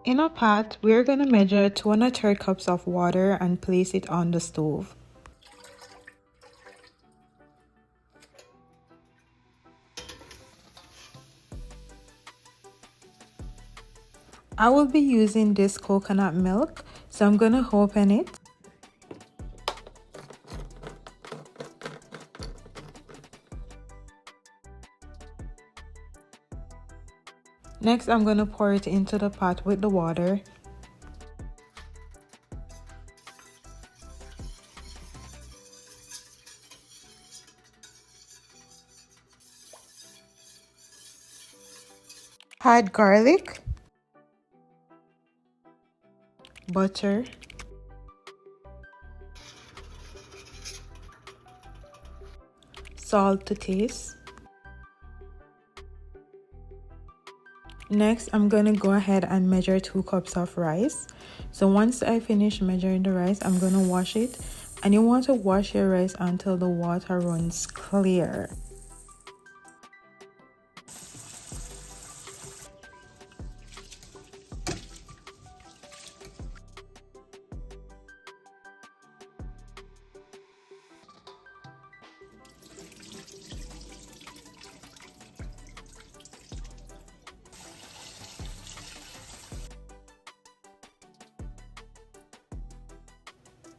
In a pot, we're going to measure 2 1/3 cups of water and place it on the stove. I will be using this coconut milk, so I'm going to open it. Next, I'm going to pour it into the pot with the water. Add garlic, butter, salt to taste. Next, I'm going to go ahead and measure 2 cups of rice. So once I finish measuring the rice, I'm going to wash it. And you want to wash your rice until the water runs clear.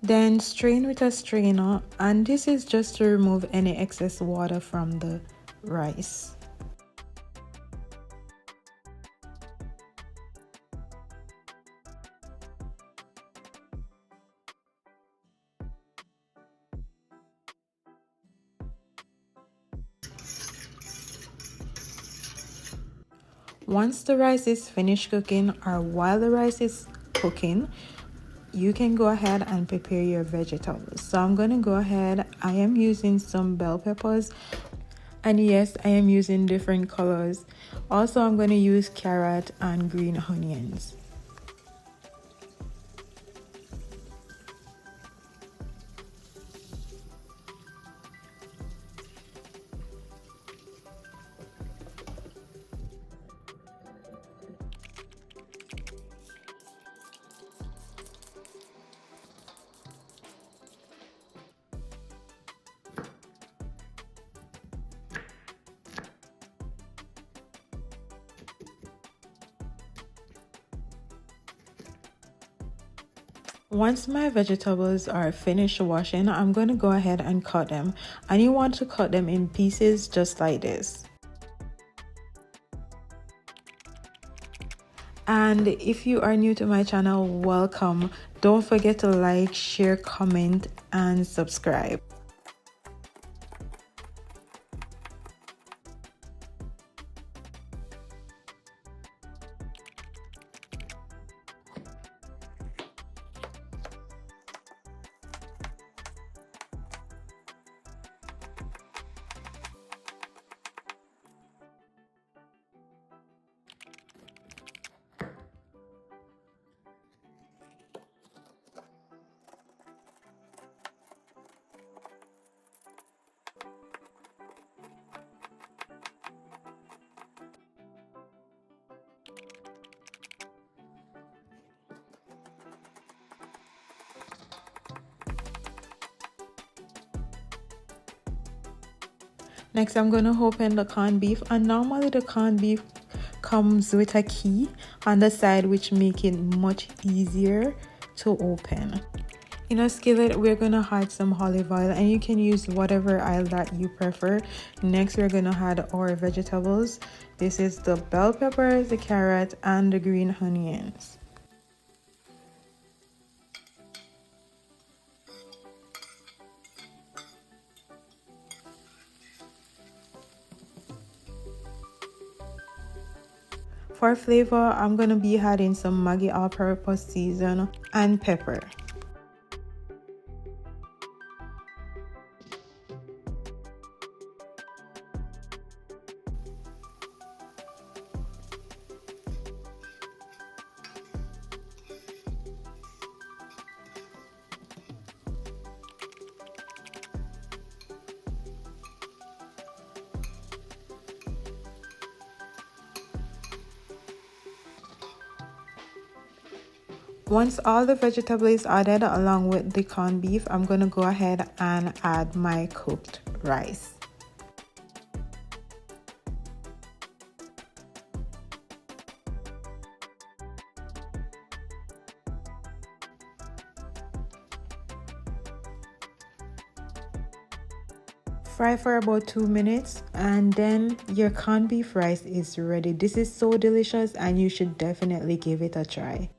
Then strain with a strainer, and this is just to remove any excess water from the rice. Once the rice is finished cooking, or while the rice is cooking, you can go ahead and prepare your vegetables. So I'm going to go ahead. I am using some bell peppers, and yes, I am using different colors. Also, I'm going to use carrot and green onions. Once my vegetables are finished washing, I'm going to go ahead and cut them. And you want to cut them in pieces just like this. And if you are new to my channel, welcome. Don't forget to like, share, comment, and subscribe. Next, I'm going to open the corned beef, and normally the corned beef comes with a key on the side, which make it much easier to open. In a skillet, we're going to add some olive oil, and you can use whatever oil that you prefer. Next, we're going to add our vegetables. This is the bell peppers, the carrot, and the green onions. For flavor, I'm going to be adding some Maggi all-purpose season and pepper. Once all the vegetable is added along with the corned beef, I'm going to go ahead and add my cooked rice. Fry for about 2 minutes and then your corned beef rice is ready. This is so delicious and you should definitely give it a try.